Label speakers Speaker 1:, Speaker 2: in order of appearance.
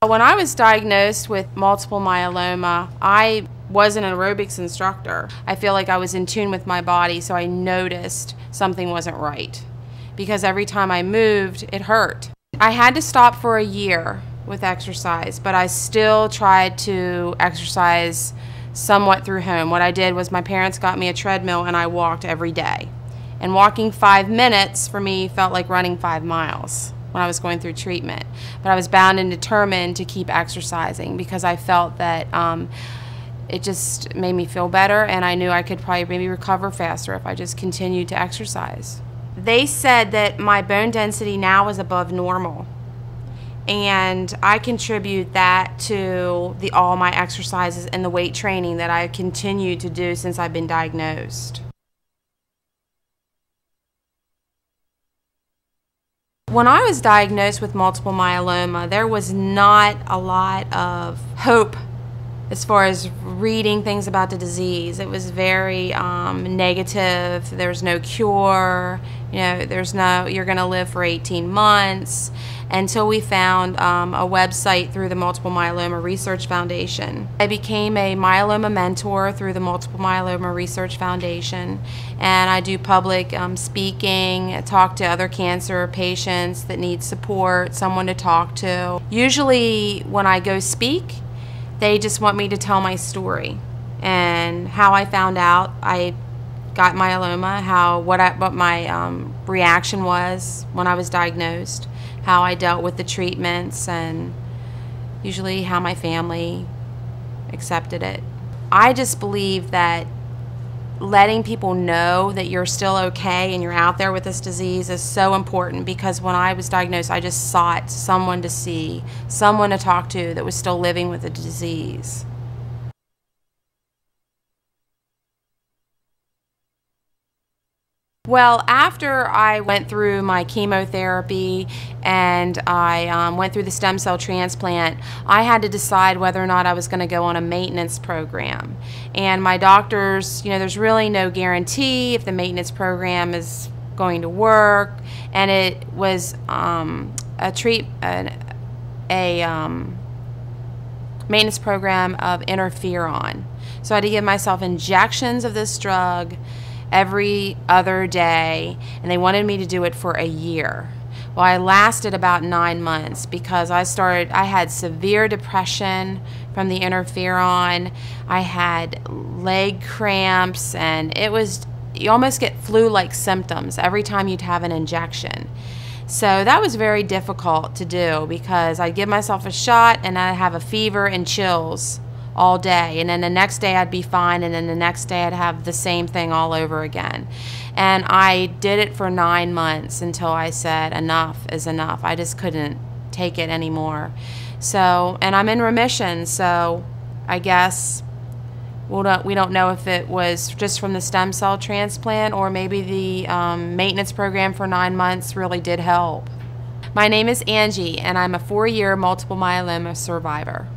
Speaker 1: When I was diagnosed with multiple myeloma, I was an aerobics instructor. I feel like I was in tune with my body, so I noticed something wasn't right because every time I moved, it hurt. I had to stop for a year with exercise, but I still tried to exercise somewhat through home. What I did was my parents got me a treadmill and I walked every day. And walking 5 minutes for me felt like running 5 miles when I was going through treatment. But I was bound and determined to keep exercising because I felt that it just made me feel better, and I knew I could probably maybe recover faster if I just continued to exercise. They said that my bone density now is above normal, and I contribute that to all my exercises and the weight training that I continued to do since I've been diagnosed. When I was diagnosed with multiple myeloma, there was not a lot of hope as far as reading things about the disease. It was very negative. There's no cure. You know, you're going to live for 18 months, until we found a website through the Multiple Myeloma Research Foundation. I became a myeloma mentor through the Multiple Myeloma Research Foundation, and I do public speaking, talk to other cancer patients that need support, someone to talk to. Usually when I go speak, they just want me to tell my story and how I found out I got myeloma, what my reaction was when I was diagnosed, how I dealt with the treatments, and usually how my family accepted it. I just believe that letting people know that you're still okay and you're out there with this disease is so important, because when I was diagnosed, I just sought someone to see, someone to talk to that was still living with the disease. Well, after I went through my chemotherapy and I went through the stem cell transplant, I had to decide whether or not I was going to go on a maintenance program. And my doctors, there's really no guarantee if the maintenance program is going to work. And it was a maintenance program of interferon. So I had to give myself injections of this drug every other day, and they wanted me to do it for a year. Well, I lasted about 9 months because I had severe depression from the interferon. I had leg cramps, and you almost get flu-like symptoms every time you'd have an injection. So that was very difficult to do because I'd give myself a shot and I'd have a fever and chills all day, and then the next day I'd be fine, and then the next day I'd have the same thing all over again. And I did it for 9 months until I said enough is enough. I just couldn't take it anymore. So, and I'm in remission, so I guess we don't know if it was just from the stem cell transplant or maybe the maintenance program for 9 months really did help. My name is Angie, and I'm a 4-year multiple myeloma survivor.